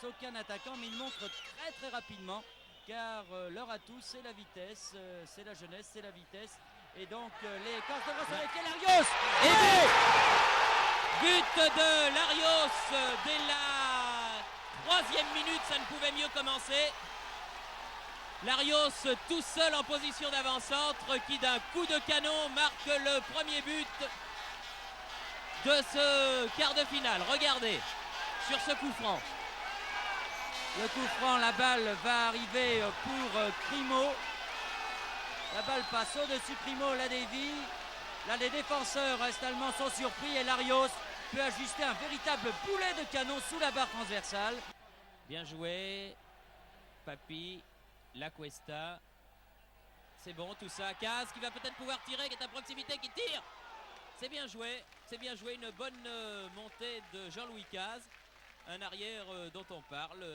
Aucun attaquant, mais ils montrent très très rapidement car leur atout c'est la vitesse, c'est la jeunesse, c'est la vitesse. Et donc les Corses devraient se avec Larios. Et but de Larios dès la 3e minute, ça ne pouvait mieux commencer. Larios tout seul en position d'avant-centre qui d'un coup de canon marque le premier but de ce quart de finale. Regardez sur ce coup franc. Le coup franc, la balle va arriver pour Crimo. La balle passe au-dessus Crimo, la dévie. Là, les défenseurs est-allemands sont surpris et Larios peut ajuster un véritable boulet de canon sous la barre transversale. Bien joué, Papi, La Cuesta. C'est bon tout ça. Caz qui va peut-être pouvoir tirer, qui est à proximité, qui tire. C'est bien joué, une bonne montée de Jean-Louis Caz. Un arrière dont on parle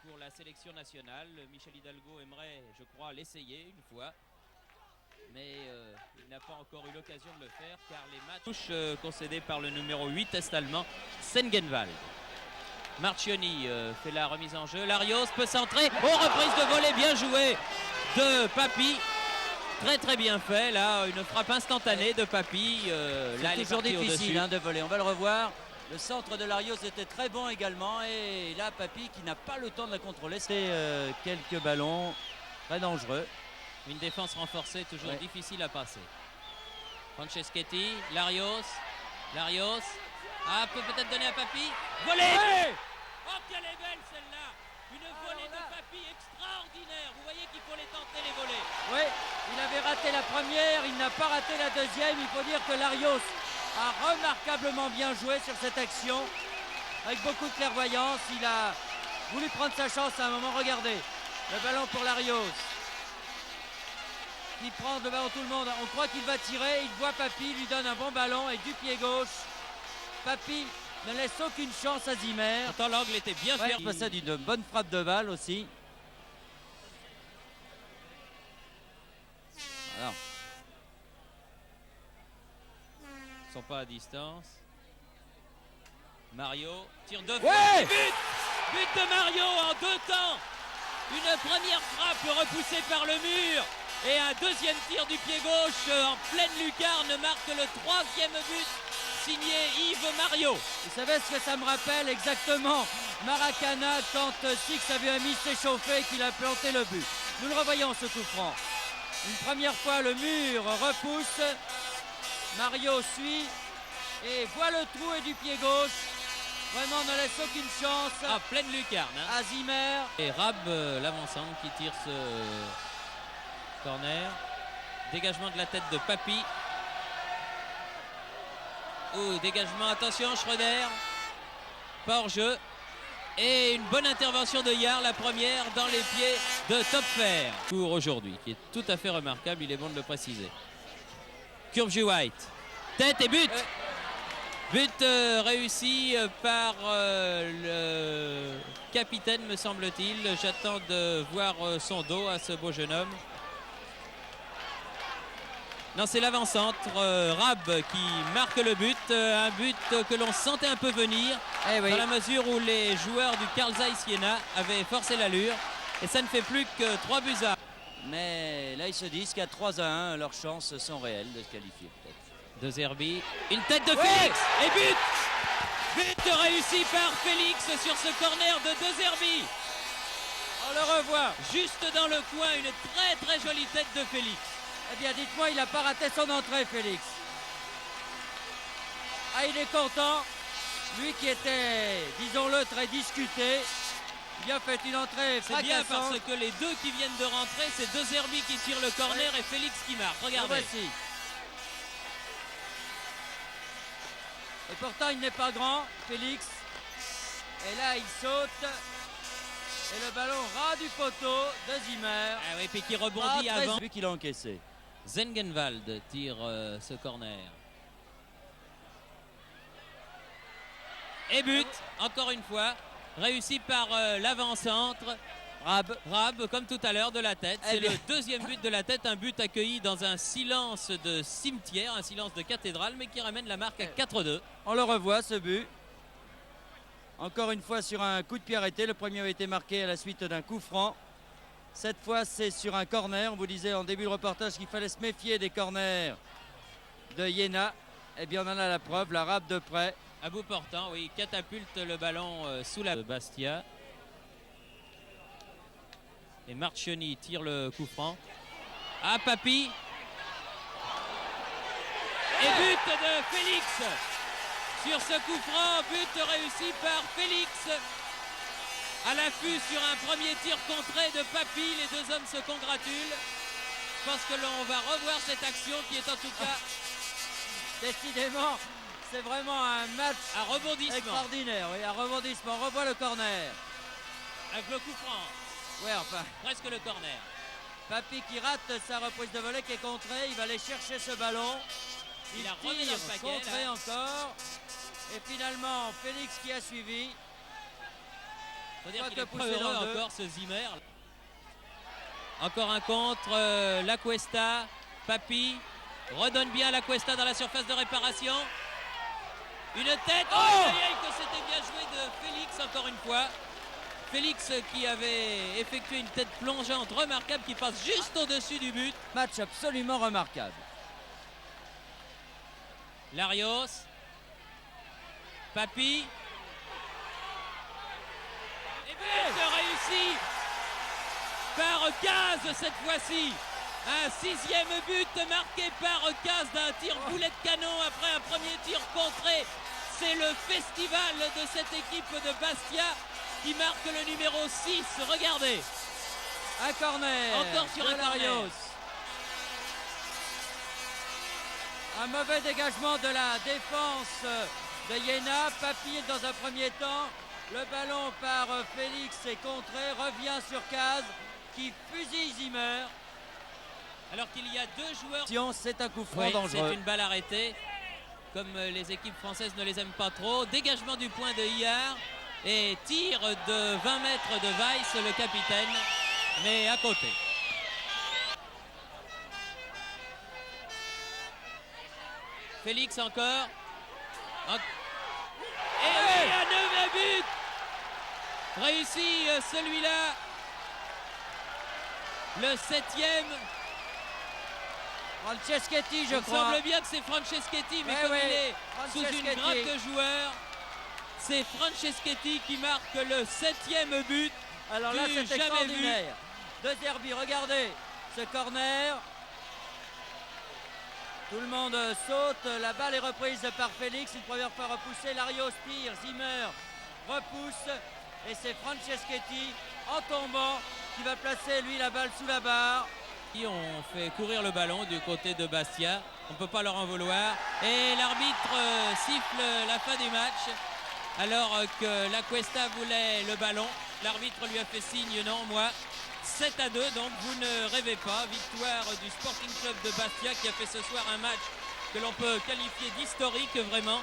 pour la sélection nationale. Michel Hidalgo aimerait, je crois, l'essayer une fois. Mais il n'a pas encore eu l'occasion de le faire car les matchs... Touche concédée par le numéro 8 est-allemand, Sengenwald. Marchioni fait la remise en jeu. Larios peut centrer. Oh, reprise de volée bien jouée de Papi. Très très bien fait. Là, une frappe instantanée de Papi. C'est toujours difficile de voler. On va le revoir. Le centre de Larios était très bon également. Et là, Papi qui n'a pas le temps de la contrôler. C'est quelques ballons très dangereux. Une défense renforcée, toujours difficile à passer. Franceschetti, Larios. Ah, peut-être donner à Papi. Volée. Oh, quelle est belle celle-là. Une volée de Papi extraordinaire. Vous voyez qu'il faut les tenter, les volées. Oui, il avait raté la première, il n'a pas raté la deuxième. Il faut dire que Larios a remarquablement bien joué sur cette action. Avec beaucoup de clairvoyance, il a voulu prendre sa chance à un moment. Regardez, le ballon pour Larios. Il prend devant tout le monde. On croit qu'il va tirer. Il voit Papi, lui donne un bon ballon et du pied gauche. Papi ne laisse aucune chance à Zimmer. Pourtant, l'angle était bien fait. Il possède une bonne frappe de balle aussi. Alors. Ils ne sont pas à distance. Mario tire deux fois. But de Mario en 2 temps. Une première frappe repoussée par le mur. Et un deuxième tir du pied gauche en pleine lucarne marque le 3e but signé Yves Mario. Vous savez ce que ça me rappelle exactement? Maracana quand Six a vu Amis s'échauffer et qu'il a planté le but. Nous le revoyons ce coup franc. Une première fois le mur repousse. Mario suit et voit le trou et du pied gauche. Vraiment ne laisse aucune chance. Ah, pleine lucarne. À Zimmer. Et Rab, l'avancement qui tire ce corner. Dégagement de la tête de Papi. Oh, dégagement, attention, Schröder. Pas hors jeu. Et une bonne intervention de Yar, la première dans les pieds de Topfer. Pour aujourd'hui, qui est tout à fait remarquable, il est bon de le préciser. Kurji White. Tête et but. But réussi par le capitaine, me semble-t-il. J'attends de voir son dos à ce beau jeune homme. Non, c'est l'avant-centre, Rab qui marque le but. Un but que l'on sentait un peu venir. Dans la mesure où les joueurs du Carl Zeiss Jena avaient forcé l'allure. Et ça ne fait plus que 3 buts à 1. Mais là, ils se disent qu'à 3-1, leurs chances sont réelles de se qualifier peut-être. De Zerbi, une tête de Félix et but. But réussi par Félix sur ce corner de De Zerbi. On le revoit. Juste dans le coin, une très très jolie tête de Félix. Eh bien, dites-moi, il n'a pas raté son entrée, Félix. Ah, il est content. Lui qui était, disons-le, très discuté. Il a fait une entrée fracassante. C'est bien parce que les deux qui viennent de rentrer, c'est De Zerbi qui tire le corner et Félix qui marque. Regardez. Voici. Et pourtant, il n'est pas grand, Félix. Et là, il saute. Et le ballon ras du poteau de Zimmer. Ah oui, puis qui rebondit avant. Vu qu'il a encaissé. Sengenwald tire ce corner. Et but, encore une fois, réussi par l'avant-centre. Rab, comme tout à l'heure, de la tête. C'est le 2e but de la tête, un but accueilli dans un silence de cimetière, un silence de cathédrale, mais qui ramène la marque à 4-2. On le revoit, ce but. Encore une fois sur un coup de pied arrêté. Le premier avait été marqué à la suite d'un coup franc. Cette fois, c'est sur un corner. On vous disait en début de reportage qu'il fallait se méfier des corners de Iéna. Eh bien, on en a la preuve, la râpe de près. À bout portant, oui, catapulte le ballon sous la de Bastia. Et Marchioni tire le coup franc. Ah, Papy. Et but de Félix. Sur ce coup franc, but réussi par Félix. À l'affût sur un premier tir contré de Papy, les deux hommes se congratulent. Je pense que l'on va revoir cette action qui est en tout cas... Décidément, c'est vraiment un match un rebondissement extraordinaire. Oui, un rebondissement. On revoit le corner. avec le coup franc. Ouais, enfin, Presque le corner. Papy qui rate sa reprise de volée qui est contrée. Il va aller chercher ce ballon. Il a remis dans le paquet, contré là. encore. Et finalement, Félix qui a suivi. Faut dire Pas qu'il que est pas poussé heureux dans deux. encore ce Zimmer. Encore un contre, La Cuesta, Papy redonne bien La Cuesta dans la surface de réparation. Une tête, oh, aïe, aïe, que c'était bien joué de Félix encore une fois. Félix qui avait effectué une tête plongeante remarquable qui passe juste au-dessus du but. Match absolument remarquable. Larios, Papy. Et but réussi par Caz cette fois-ci. Un sixième but marqué par Caz d'un tir boulet de canon après un premier tir contré. C'est le festival de cette équipe de Bastia qui marque le numéro 6. Regardez. Un corner. Encore sur de un corner. Larios. Un mauvais dégagement de la défense de Iéna. Papy dans un premier temps. Le ballon par Félix est contré. Revient sur Caz qui fusille Zimmer. Alors qu'il y a deux joueurs. C'est un coup franc Oui, dangereux. c'est une balle arrêtée. Comme les équipes françaises ne les aiment pas trop. Dégagement du point de Iar. Et tir de 20 mètres de Weiss, le capitaine. Mais à côté. Félix encore. Et oui, un nouveau but. Réussi celui-là. Le 7e. Franceschetti, je Il crois. semble bien que c'est Franceschetti, mais Ouais, comme ouais. il est sous une Franceschetti. grappe de joueurs, c'est Franceschetti qui marque le 7e but. Alors là, du c'est jamais extraordinaire. De Zerbi, regardez ce corner. Tout le monde saute. La balle est reprise par Félix. Une première fois repoussée. Larios tire. Zimmer repousse. Et c'est Franceschetti en tombant qui va placer lui la balle sous la barre. On fait courir le ballon du côté de Bastia. On ne peut pas leur en vouloir. Et l'arbitre siffle la fin du match. Alors que La Cuesta voulait le ballon. L'arbitre lui a fait signe non, moi. 7-2, donc vous ne rêvez pas. Victoire du Sporting Club de Bastia qui a fait ce soir un match que l'on peut qualifier d'historique vraiment.